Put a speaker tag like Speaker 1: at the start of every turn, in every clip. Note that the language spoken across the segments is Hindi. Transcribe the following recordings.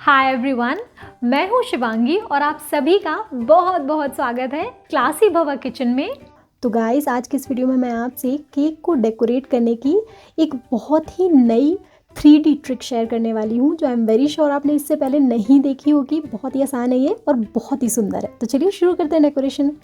Speaker 1: हाय एवरीवन, मैं हूँ शिवांगी और आप सभी का बहुत बहुत स्वागत है क्लासी भवा किचन में।
Speaker 2: तो गाइस, आज की इस वीडियो में मैं आपसे केक को डेकोरेट करने की एक बहुत ही नई 3D ट्रिक शेयर करने वाली हूँ, जो आई एम वेरी श्योर आपने इससे पहले नहीं देखी होगी। बहुत ही आसान है ये और बहुत ही सुंदर है। तो चलिए शुरू करते हैं डेकोरेशन।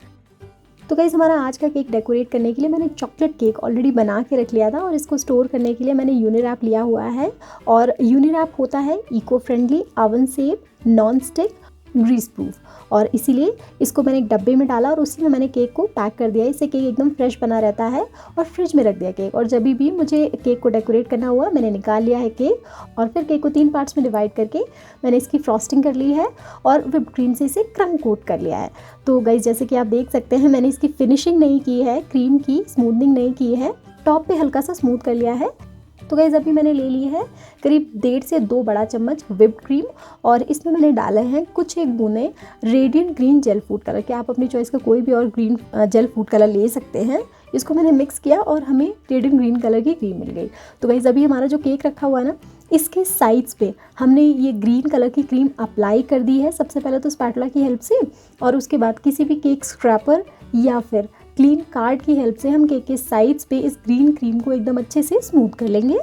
Speaker 2: तो गाइस, हमारा आज का केक डेकोरेट करने के लिए मैंने चॉकलेट केक ऑलरेडी बना के रख लिया था और इसको स्टोर करने के लिए मैंने यूनिरैप लिया हुआ है। और यूनिरैप होता है eco friendly, oven safe, non stick, grease proof, और इसीलिए इसको मैंने एक डब्बे में डाला और उसी में मैंने केक को पैक कर दिया। इससे केक एकदम फ्रेश बना रहता है। और फ्रिज में रख दिया केक, और जब भी मुझे केक को डेकोरेट करना हुआ मैंने निकाल लिया है केक और फिर केक को 3 पार्ट्स में डिवाइड करके मैंने इसकी फ्रॉस्टिंग कर ली है और व्हिप्ड क्रीम से इसे क्रम कोट कर लिया है। तो गाइस, जैसे कि आप देख सकते हैं, मैंने इसकी फिनिशिंग नहीं की है, क्रीम की स्मूथनिंग नहीं की है, टॉप पे हल्का सा स्मूथ कर लिया है। तो गाइस, अभी मैंने ले ली है करीब 1.5 से 2 बड़ा चम्मच व्हिप्ड क्रीम और इसमें मैंने डाले हैं कुछ एक बूंदें radiant green gel food colour के। आप अपनी चॉइस का कोई भी और ग्रीन जेल फूड कलर ले सकते हैं। इसको मैंने मिक्स किया और हमें रेडियंट ग्रीन कलर की क्रीम मिल गई। तो गाइस, अभी हमारा जो केक रखा हुआ है ना, इसके साइड्स पे हमने ये ग्रीन कलर की क्रीम अप्लाई कर दी है। सबसे पहले तो स्पैटुला की हेल्प से, और उसके बाद किसी भी केक स्क्रैपर या फिर क्लीन कार्ड की हेल्प से हम केक के साइड्स पे इस ग्रीन क्रीम को एकदम अच्छे से स्मूथ कर लेंगे।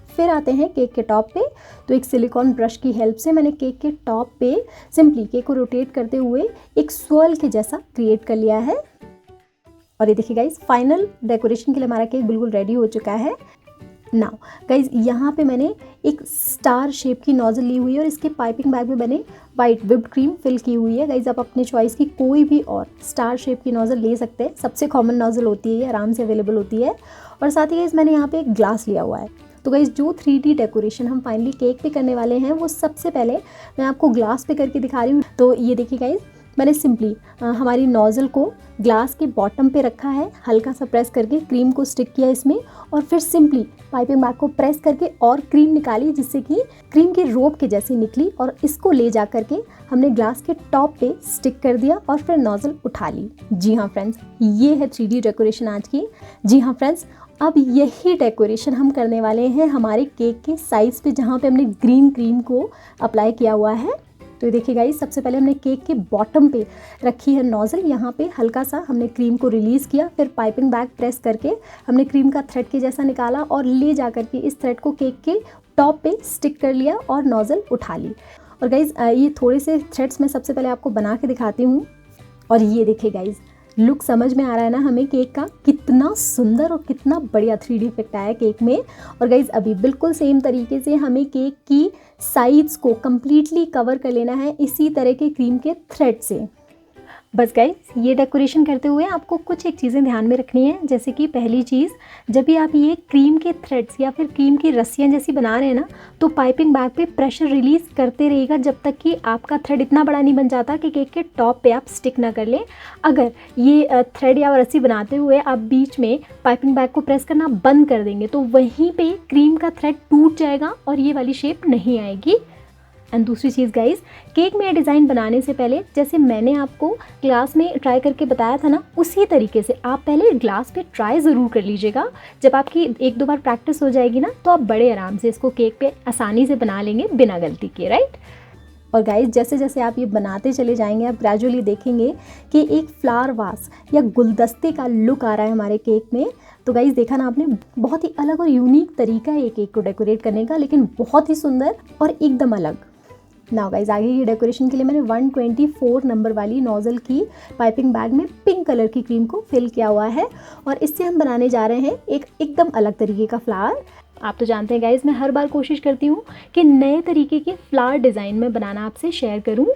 Speaker 2: फिर आते हैं केक के टॉप पे। तो एक सिलिकॉन ब्रश की हेल्प से मैंने केक के टॉप पे सिंपली केक को रोटेट करते हुए एक स्वर्ल के जैसा क्रिएट कर लिया है। और ये देखिए गाइस, फाइनल डेकोरेशन के लिए हमारा केक बिल्कुल रेडी हो चुका है। नाउ गाइज, यहाँ पे मैंने एक स्टार शेप की नोजल ली हुई है और इसके पाइपिंग बैग में मैंने वाइट व्हिप्ड क्रीम फिल की हुई है। गाइज, आप अपने चॉइस की कोई भी और स्टार शेप की नोजल ले सकते हैं। सबसे कॉमन नोजल होती है, ये आराम से अवेलेबल होती है। और साथ ही गाइज, मैंने यहाँ पे एक ग्लास लिया हुआ है। तो गाइज, जो 3D डेकोरेशन हम फाइनली केक पे करने वाले हैं वो सबसे पहले मैं आपको ग्लास पे करके दिखा रही हूँ। तो ये देखिए गाइज, मैंने सिंपली हमारी नोज़ल को ग्लास के बॉटम पे रखा है, हल्का सा प्रेस करके क्रीम को स्टिक किया इसमें और फिर सिंपली पाइपिंग बैग को प्रेस करके और क्रीम निकाली, जिससे कि क्रीम की रोप के जैसी निकली। और इसको ले जा करके हमने ग्लास के टॉप पे स्टिक कर दिया और फिर नोज़ल उठा ली। जी हाँ फ्रेंड्स, ये है 3D डेकोरेशन आज की। जी हाँ फ्रेंड्स, अब यही डेकोरेशन हम करने वाले हैं हमारे केक के साइड्स पे, जहाँ पे हमने ग्रीन क्रीम को अप्लाई किया हुआ है। तो ये देखिए गाइस, सबसे पहले हमने केक के बॉटम पे रखी है नोज़ल। यहाँ पे हल्का सा हमने क्रीम को रिलीज़ किया, फिर पाइपिंग बैग प्रेस करके हमने क्रीम का थ्रेड के जैसा निकाला और ले जा करके इस थ्रेड को केक के टॉप पे स्टिक कर लिया और नोज़ल उठा ली। और गाइज़, ये थोड़े से थ्रेड्स मैं सबसे पहले आपको बना के दिखाती हूँ। और ये देखिए गाइज़, लुक समझ में आ रहा है ना हमें केक का, कितना सुंदर और कितना बढ़िया 3D इफेक्ट आया केक में। और गाइज, अभी बिल्कुल सेम तरीके से हमें केक की साइड्स को कम्प्लीटली कवर कर लेना है इसी तरह के क्रीम के थ्रेड से। बस गाइज, ये डेकोरेशन करते हुए आपको कुछ एक चीज़ें ध्यान में रखनी है। जैसे कि पहली चीज़, जब भी आप ये क्रीम के थ्रेड्स या फिर क्रीम की रस्सियाँ जैसी बना रहे हैं ना, तो पाइपिंग बैग पे प्रेशर रिलीज़ करते रहिएगा जब तक कि आपका थ्रेड इतना बड़ा नहीं बन जाता कि केक के टॉप पे आप स्टिक ना कर लें। अगर ये थ्रेड या रस्सी बनाते हुए आप बीच में पाइपिंग बैग को प्रेस करना बंद कर देंगे तो वहीं पर क्रीम का थ्रेड टूट जाएगा और ये वाली शेप नहीं आएगी। एंड दूसरी चीज़ गाइज, केक में डिज़ाइन बनाने से पहले जैसे मैंने आपको ग्लास में ट्राई करके बताया था ना, उसी तरीके से आप पहले ग्लास पे ट्राई ज़रूर कर लीजिएगा। जब आपकी 1-2 बार प्रैक्टिस हो जाएगी ना, तो आप बड़े आराम से इसको केक पे आसानी से बना लेंगे बिना गलती के, राइट। और गाइज, जैसे जैसे आप ये बनाते चले जाएंगे, आप ग्रेजुअली देखेंगे कि एक फ्लावर वास या गुलदस्ते का लुक आ रहा है हमारे केक में। तो गाइज, देखा ना आपने, बहुत ही अलग और यूनिक तरीका है ये केक को डेकोरेट करने का, लेकिन बहुत ही सुंदर और एकदम अलग। नाउ गाइज, आगे की डेकोरेशन के लिए मैंने 124 नंबर वाली नोज़ल की पाइपिंग बैग में पिंक कलर की क्रीम को फिल किया हुआ है और इससे हम बनाने जा रहे हैं एक एकदम अलग तरीके का फ्लावर। आप तो जानते हैं गाइज, मैं हर बार कोशिश करती हूँ कि नए तरीके के फ्लावर डिज़ाइन में बनाना आपसे शेयर करूँ।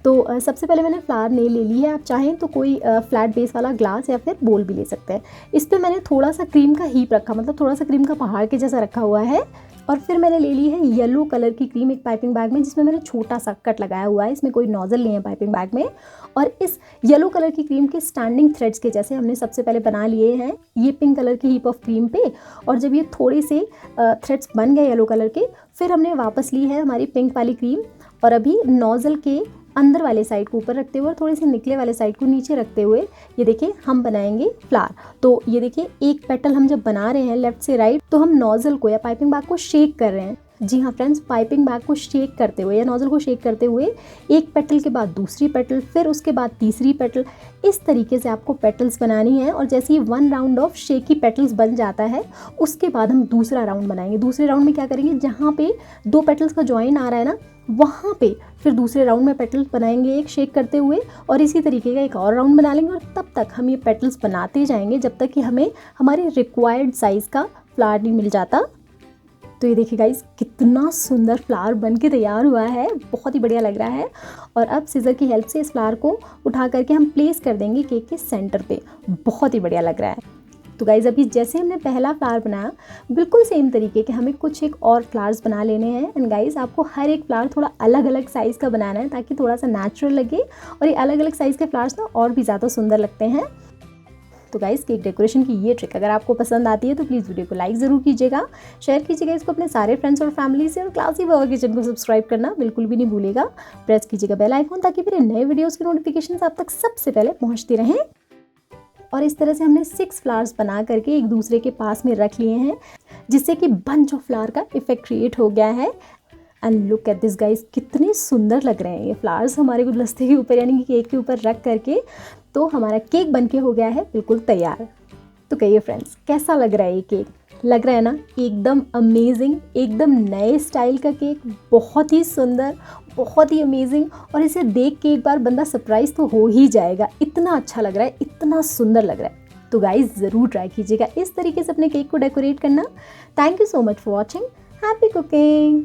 Speaker 2: तो सबसे पहले मैंने फ्लावर नेल ले ली है। आप चाहें तो कोई फ्लैट बेस वाला ग्लास या फिर बोल भी ले सकते हैं। इस पर मैंने थोड़ा सा क्रीम का हीप रखा, मतलब थोड़ा सा क्रीम का पहाड़ के जैसा रखा हुआ है। और फिर मैंने ले ली है येलो कलर की क्रीम एक पाइपिंग बैग में, जिसमें मैंने छोटा सा कट लगाया हुआ है। इसमें कोई नोज़ल नहीं है पाइपिंग बैग में। और इस येलो कलर की क्रीम के स्टैंडिंग थ्रेड्स के जैसे हमने सबसे पहले बना लिए हैं ये पिंक कलर की हीप ऑफ क्रीम पे। और जब ये थोड़े से थ्रेड्स बन गए येलो कलर के, फिर हमने वापस ली है हमारी पिंक वाली क्रीम और अभी नोज़ल के अंदर वाले साइड को ऊपर रखते हुए और थोड़े से निकले वाले साइड को नीचे रखते हुए ये देखिए हम बनाएंगे फ्लावर। तो ये देखिए एक पेटल हम जब बना रहे हैं लेफ्ट से राइट, तो हम नोजल को या पाइपिंग बैग को शेक कर रहे हैं। जी हाँ फ्रेंड्स, पाइपिंग बैग को शेक करते हुए या नोजल को शेक करते हुए एक पेटल के बाद दूसरी पेटल, फिर उसके बाद तीसरी पेटल, इस तरीके से आपको पेटल्स बनानी है। और जैसे ही 1 राउंड ऑफ शेकी पेटल्स बन जाता है उसके बाद हम दूसरा राउंड बनाएंगे। दूसरे राउंड में क्या करेंगे, जहाँ पे 2 पेटल्स का जॉइन आ रहा है ना, वहाँ पे फिर दूसरे राउंड में पेटल्स बनाएंगे एक शेक करते हुए, और इसी तरीके का एक और राउंड बना लेंगे। और तब तक हम ये पेटल्स बनाते जाएंगे जब तक कि हमें हमारे रिक्वायर्ड साइज़ का फ्लावर नहीं मिल जाता। तो ये देखिए गाइस, कितना सुंदर फ्लावर बन के तैयार हुआ है, बहुत ही बढ़िया लग रहा है। और अब सीज़र की हेल्प से इस फ्लावर को उठा करके हम प्लेस कर देंगे केक के सेंटर पे। बहुत ही बढ़िया लग रहा है। तो गाइस, अभी जैसे हमने पहला फ्लावर बनाया बिल्कुल सेम तरीके के हमें कुछ एक और फ्लावर्स बना लेने हैं। एंड गाइस, आपको हर एक फ्लावर थोड़ा अलग अलग साइज़ का बनाना है ताकि थोड़ा सा नेचुरल लगे, और ये अलग अलग साइज़ के फ्लावर्स ना और भी ज़्यादा सुंदर लगते हैं। तो गाइस, केक डेकोरेशन की ये ट्रिक अगर आपको पसंद आती है तो प्लीज़ वीडियो को लाइक ज़रूर कीजिएगा, शेयर कीजिएगा इसको अपने सारे फ्रेंड्स और फैमिली से, और क्लासी भवा किचन को सब्सक्राइब करना बिल्कुल भी नहीं भूलिएगा। प्रेस कीजिएगा बेल आइकन ताकि मेरे नए वीडियोस की नोटिफिकेशंस आप तक सबसे पहले पहुंचती रहें। और इस तरह से हमने 6 फ्लावर्स बना करके एक दूसरे के पास में रख लिए हैं, जिससे कि बंच ऑफ फ्लावर का इफेक्ट क्रिएट हो गया है। And look at this guys, कितने सुंदर लग रहे हैं ये फ्लावर्स हमारे गुलदस्ते के ऊपर यानी कि केक के ऊपर रख करके। तो हमारा केक बनके हो गया है बिल्कुल तैयार। तो कहिए फ्रेंड्स, कैसा लग रहा है ये केक? लग रहा है ना एकदम अमेजिंग, एकदम नए स्टाइल का केक, बहुत ही सुंदर, बहुत ही अमेजिंग। और इसे देख के एक बार बंदा सरप्राइज तो हो ही जाएगा, इतना अच्छा लग रहा है, इतना सुंदर लग रहा है। तो गाइस, ज़रूर ट्राई कीजिएगा इस तरीके से अपने केक को डेकोरेट करना। Thank you so much for watching. Happy cooking.